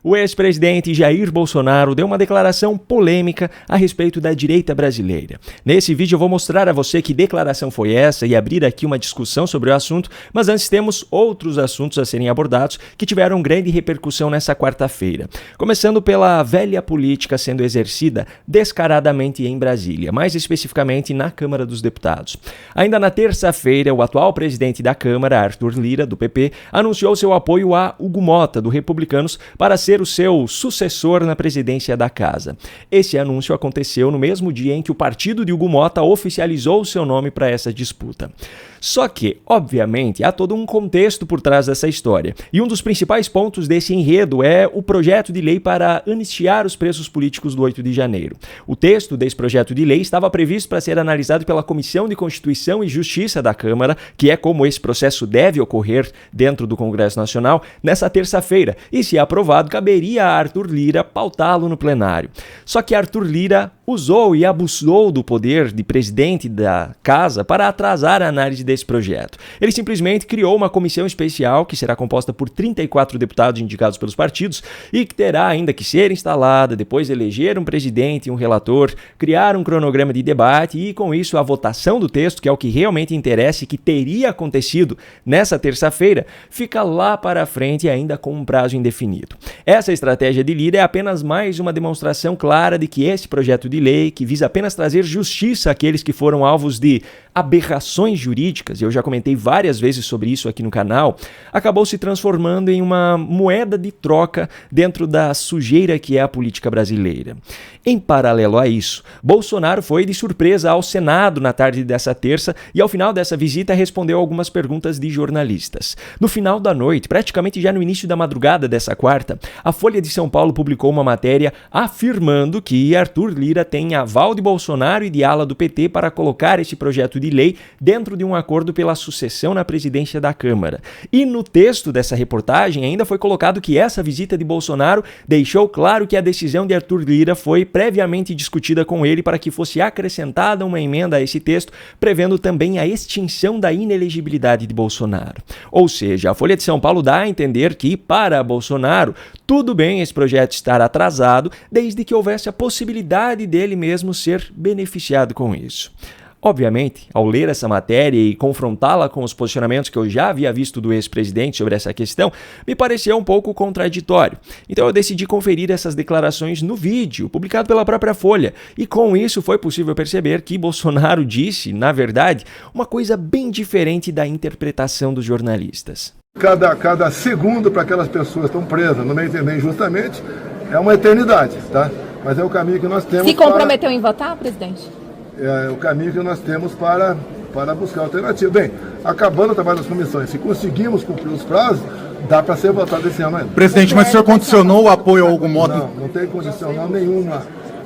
O ex-presidente Jair Bolsonaro deu uma declaração polêmica a respeito da direita brasileira. Nesse vídeo eu vou mostrar a você que declaração foi essa e abrir aqui uma discussão sobre o assunto, mas antes temos outros assuntos a serem abordados que tiveram grande repercussão nessa quarta-feira. Começando pela velha política sendo exercida descaradamente em Brasília, mais especificamente na Câmara dos Deputados. Ainda na terça-feira, o atual presidente da Câmara, Arthur Lira, do PP, anunciou seu apoio a Hugo Mota, do Republicanos, para ser o seu sucessor na presidência da casa. Esse anúncio aconteceu no mesmo dia em que o partido de Hugo Mota oficializou seu nome para essa disputa. Só que, obviamente, há todo um contexto por trás dessa história. E um dos principais pontos desse enredo é o projeto de lei para anistiar os presos políticos do 8 de janeiro. O texto desse projeto de lei estava previsto para ser analisado pela Comissão de Constituição e Justiça da Câmara, que é como esse processo deve ocorrer dentro do Congresso Nacional, nessa terça-feira. E, se aprovado, caberia a Arthur Lira pautá-lo no plenário. Só que Arthur Lira usou e abusou do poder de presidente da casa para atrasar a análise desse projeto. Ele simplesmente criou uma comissão especial que será composta por 34 deputados indicados pelos partidos e que terá ainda que ser instalada, depois eleger um presidente e um relator, criar um cronograma de debate e, com isso, a votação do texto, que é o que realmente interessa e que teria acontecido nessa terça-feira, fica lá para frente ainda com um prazo indefinido. Essa estratégia de Lira é apenas mais uma demonstração clara de que esse projeto de lei, que visa apenas trazer justiça àqueles que foram alvos de aberrações jurídicas, e eu já comentei várias vezes sobre isso aqui no canal, acabou se transformando em uma moeda de troca dentro da sujeira que é a política brasileira. Em paralelo a isso, Bolsonaro foi de surpresa ao Senado na tarde dessa terça e ao final dessa visita respondeu algumas perguntas de jornalistas. No final da noite, praticamente já no início da madrugada dessa quarta, a Folha de São Paulo publicou uma matéria afirmando que Arthur Lira tem aval de Bolsonaro e de ala do PT para colocar esse projeto de lei dentro de um acordo pela sucessão na presidência da Câmara. E no texto dessa reportagem ainda foi colocado que essa visita de Bolsonaro deixou claro que a decisão de Arthur Lira foi previamente discutida com ele para que fosse acrescentada uma emenda a esse texto, prevendo também a extinção da inelegibilidade de Bolsonaro. Ou seja, a Folha de São Paulo dá a entender que, para Bolsonaro, tudo bem esse projeto estar atrasado, desde que houvesse a possibilidade dele mesmo ser beneficiado com isso. Obviamente, ao ler essa matéria e confrontá-la com os posicionamentos que eu já havia visto do ex-presidente sobre essa questão, me pareceu um pouco contraditório. Então eu decidi conferir essas declarações no vídeo, publicado pela própria Folha, e com isso foi possível perceber que Bolsonaro disse, na verdade, uma coisa bem diferente da interpretação dos jornalistas. Cada segundo para aquelas pessoas que estão presas, não me entender injustamente, é uma eternidade, tá? Mas é o caminho que nós temos. Se comprometeu em votar, presidente? É o caminho que nós temos para buscar alternativa. Bem, acabando o trabalho das comissões, se conseguimos cumprir os prazos, dá para ser votado esse ano ainda. Presidente, mas o senhor condicionou o apoio a Hugo Mota? Não tem condicional nenhuma.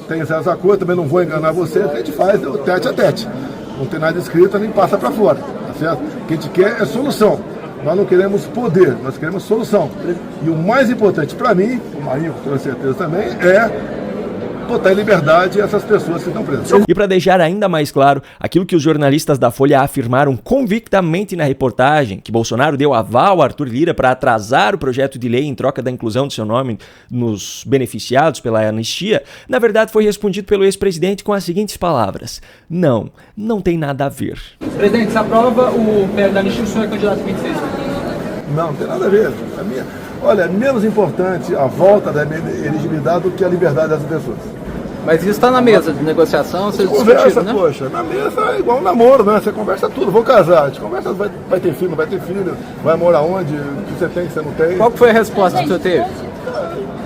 Tem essas acordos, também não vou enganar você, a gente faz o tete a tete. Não tem nada escrito, nem passa para fora, tá certo? O que a gente quer é solução. Nós não queremos poder, nós queremos solução. E o mais importante para mim, o Marinho com toda certeza também, é botar em liberdade essas pessoas que estão presas. E para deixar ainda mais claro, aquilo que os jornalistas da Folha afirmaram convictamente na reportagem, que Bolsonaro deu aval a Arthur Lira para atrasar o projeto de lei em troca da inclusão de seu nome nos beneficiados pela anistia, na verdade foi respondido pelo ex-presidente com as seguintes palavras: não tem nada a ver. Presidente, se aprova o PL da anistia, o senhor é candidato a 26? Não tem nada a ver. Olha, é menos importante a volta da elegibilidade do que a liberdade dessas pessoas. Mas isso está na mesa de negociação, vocês conversa, né? Poxa, na mesa é igual um namoro, né? Você conversa tudo, vou casar, a gente conversa, vai ter filho, não vai ter filho, vai morar onde, o que você tem, o que você não tem. Qual foi a resposta que o senhor teve?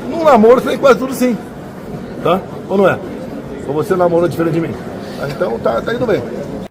Num namoro você tem quase tudo sim, tá? Ou não é? Ou você namorou diferente de mim? Então tá indo bem.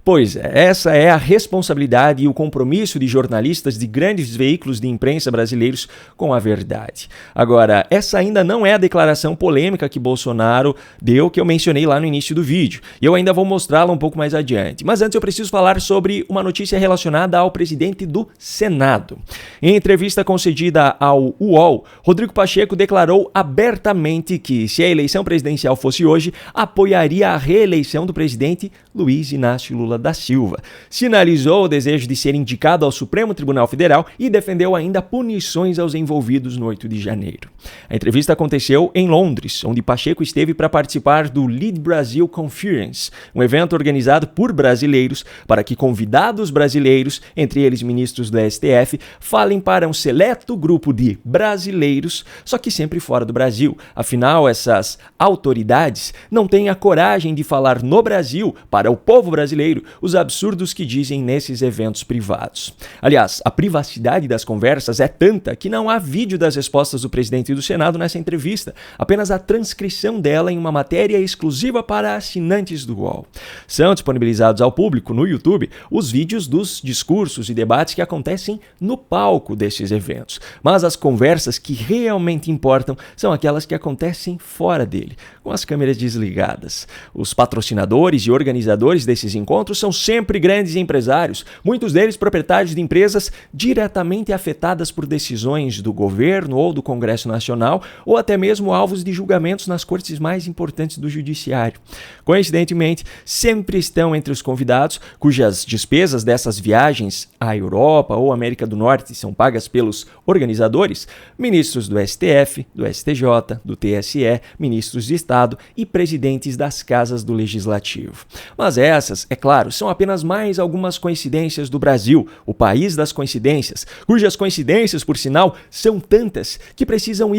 Pois é, essa é a responsabilidade e o compromisso de jornalistas de grandes veículos de imprensa brasileiros com a verdade. Agora, essa ainda não é a declaração polêmica que Bolsonaro deu, que eu mencionei lá no início do vídeo. E eu ainda vou mostrá-la um pouco mais adiante. Mas antes eu preciso falar sobre uma notícia relacionada ao presidente do Senado. Em entrevista concedida ao UOL, Rodrigo Pacheco declarou abertamente que, se a eleição presidencial fosse hoje, apoiaria a reeleição do presidente Luiz Inácio Lula Lula da Silva. Sinalizou o desejo de ser indicado ao Supremo Tribunal Federal e defendeu ainda punições aos envolvidos no 8 de janeiro. A entrevista aconteceu em Londres, onde Pacheco esteve para participar do Lead Brazil Conference, um evento organizado por brasileiros para que convidados brasileiros, entre eles ministros do STF, falem para um seleto grupo de brasileiros, só que sempre fora do Brasil. Afinal, essas autoridades não têm a coragem de falar no Brasil, para o povo brasileiro, os absurdos que dizem nesses eventos privados. Aliás, a privacidade das conversas é tanta que não há vídeo das respostas do presidente do Senado nessa entrevista, apenas a transcrição dela em uma matéria exclusiva para assinantes do UOL. São disponibilizados ao público no YouTube os vídeos dos discursos e debates que acontecem no palco desses eventos. Mas as conversas que realmente importam são aquelas que acontecem fora dele, com as câmeras desligadas. Os patrocinadores e organizadores desses encontros são sempre grandes empresários, muitos deles proprietários de empresas diretamente afetadas por decisões do governo ou do Congresso Nacional, ou até mesmo alvos de julgamentos nas cortes mais importantes do judiciário. Coincidentemente, sempre estão entre os convidados cujas despesas dessas viagens à Europa ou América do Norte são pagas pelos organizadores, ministros do STF, do STJ, do TSE, ministros de Estado e presidentes das casas do Legislativo. Mas essas, é claro, são apenas mais algumas coincidências do Brasil, o país das coincidências, cujas coincidências, por sinal, são tantas que precisam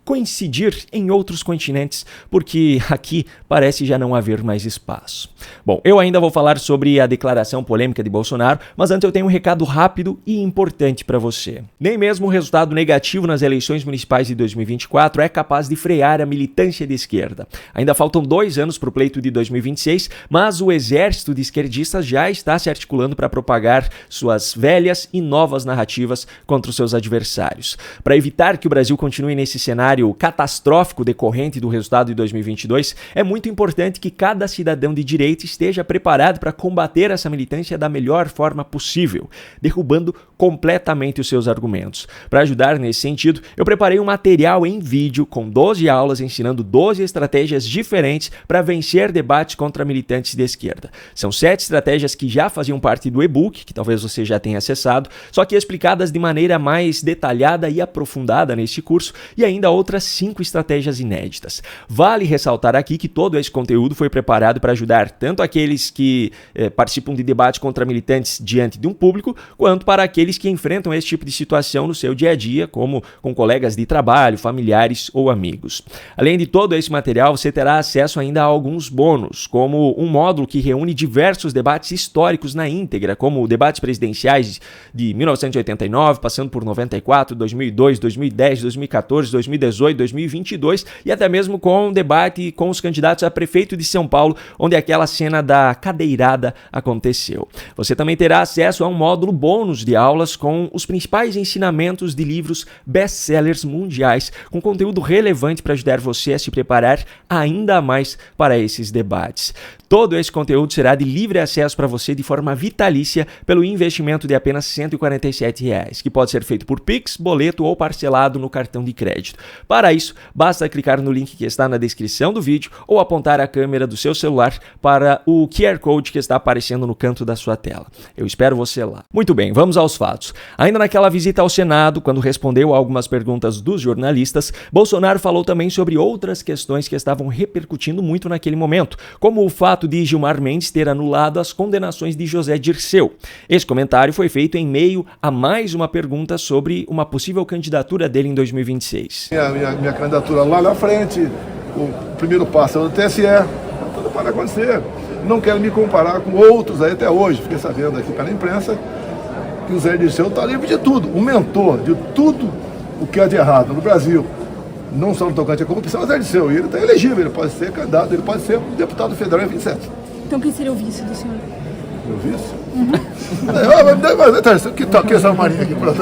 coincidir em outros continentes, porque aqui parece já não haver mais espaço. Bom, eu ainda vou falar sobre a declaração polêmica de Bolsonaro, mas antes eu tenho um recado rápido e importante para você. Nem mesmo o resultado negativo nas eleições municipais de 2024 é capaz de frear a militância de esquerda. Ainda faltam 2 anos para o pleito de 2026, mas o exército de esquerdistas já está se articulando para propagar suas velhas e novas narrativas contra os seus adversários. Para evitar que o Brasil continue nesse cenário catastrófico decorrente do resultado de 2022, é muito importante que cada cidadão de direita esteja preparado para combater essa militância da melhor forma possível, derrubando completamente os seus argumentos. Para ajudar nesse sentido, eu preparei um material em vídeo com 12 aulas ensinando 12 estratégias diferentes para vencer debates contra militantes de esquerda. São 7 estratégias que já faziam parte do e-book, que talvez você já tenha acessado, só que explicadas de maneira mais detalhada e aprofundada neste curso, e ainda outras 5 estratégias inéditas. Vale ressaltar aqui que todo esse conteúdo foi preparado para ajudar tanto aqueles que participam de debate contra militantes diante de um público, quanto para aqueles que enfrentam esse tipo de situação no seu dia a dia, como com colegas de trabalho, familiares ou amigos. Além de todo esse material, você terá acesso ainda a alguns bônus, como um módulo que reúne diversos debates históricos na íntegra, como debates presidenciais de 1989, passando por 94, 2002, 2010, 2014, 2018, 2022 e até mesmo com um debate com os candidatos a prefeito de São Paulo, onde aquela cena da cadeirada aconteceu. Você também terá acesso a um módulo bônus de aulas com os principais ensinamentos de livros best-sellers mundiais, com conteúdo relevante para ajudar você a se preparar ainda mais para esses debates. Todo esse conteúdo será de livre acesso para você de forma vitalícia pelo investimento de apenas R$ 147, que pode ser feito por Pix, boleto ou parcelado no cartão de crédito. Para isso, basta clicar no link que está na descrição do vídeo ou apontar a câmera do seu celular para o QR Code que está aparecendo no canto da sua tela. Eu espero você lá. Muito bem, vamos aos fatos. Ainda naquela visita ao Senado, quando respondeu a algumas perguntas dos jornalistas, Bolsonaro falou também sobre outras questões que estavam repercutindo muito naquele momento, como o fato de Gilmar Mendes ter anulado as condenações de José Dirceu. Esse comentário foi feito em meio a mais uma pergunta sobre uma possível candidatura dele em 2026. Minha candidatura lá na frente, o primeiro passo é do TSE, tudo pode acontecer. Não quero me comparar com outros aí até hoje, fiquei sabendo aqui pela imprensa que o Zé Dirceu está livre de tudo, um mentor de tudo o que é de errado no Brasil. Não só no tocante à corrupção, mas Zé Dirceu, e ele está elegível, ele pode ser candidato, ele pode ser deputado federal em 27. Então quem seria o vice do senhor? Meu vice? Que essa marinha aqui pronto.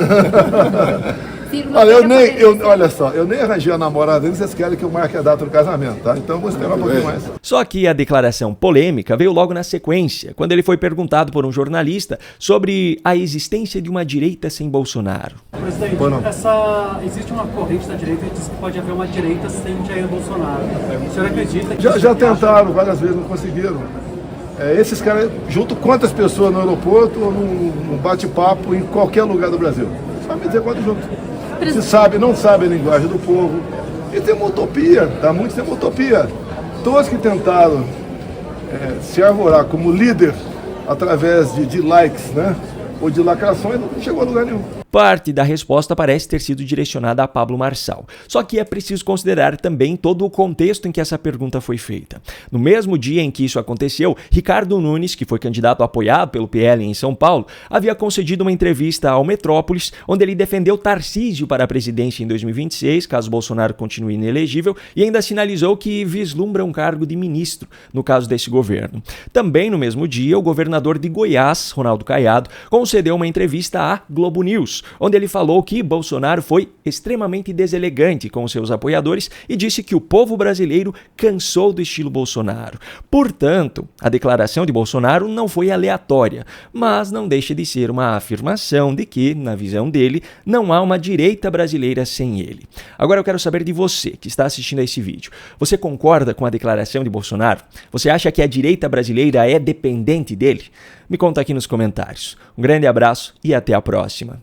Olha só, eu nem arranjei a namorada ainda, vocês querem que eu marque a data do casamento, tá? Então eu vou esperar um pouquinho mais. Só que a declaração polêmica veio logo na sequência, quando ele foi perguntado por um jornalista sobre a existência de uma direita sem Bolsonaro. Presidente, existe uma corrente da direita que diz que pode haver uma direita sem Jair Bolsonaro. O senhor acredita que... Já tentaram várias vezes, não conseguiram. Esses caras juntam quantas pessoas no aeroporto ou num bate-papo em qualquer lugar do Brasil? Só me dizer quantos juntos. Se sabe, não sabe a linguagem do povo. E tem uma utopia, tá? Muitos têm uma utopia. Todos que tentaram se arvorar como líder através de likes, né? Ou de lacrações, não chegou a lugar nenhum. Parte da resposta parece ter sido direcionada a Pablo Marçal. Só que é preciso considerar também todo o contexto em que essa pergunta foi feita. No mesmo dia em que isso aconteceu, Ricardo Nunes, que foi candidato apoiado pelo PL em São Paulo, havia concedido uma entrevista ao Metrópolis, onde ele defendeu Tarcísio para a presidência em 2026, caso Bolsonaro continue inelegível, e ainda sinalizou que vislumbra um cargo de ministro no caso desse governo. Também no mesmo dia, o governador de Goiás, Ronaldo Caiado, concedeu uma entrevista à Globo News, onde ele falou que Bolsonaro foi extremamente deselegante com seus apoiadores e disse que o povo brasileiro cansou do estilo Bolsonaro. Portanto, a declaração de Bolsonaro não foi aleatória, mas não deixa de ser uma afirmação de que, na visão dele, não há uma direita brasileira sem ele. Agora eu quero saber de você, que está assistindo a esse vídeo. Você concorda com a declaração de Bolsonaro? Você acha que a direita brasileira é dependente dele? Me conta aqui nos comentários. Um grande abraço e até a próxima.